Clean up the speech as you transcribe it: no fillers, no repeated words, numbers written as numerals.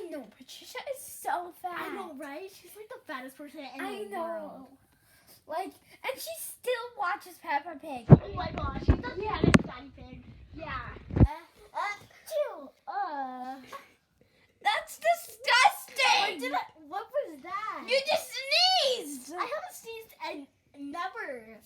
I know, Patricia is so fat. I know, right? She's like the fattest person in the know. world. Like, and she still watches Peppa Pig. Oh my gosh, she's the fattest Daddy Pig. Yeah. Chill. That's disgusting. What was that? You just sneezed. I haven't sneezed and never.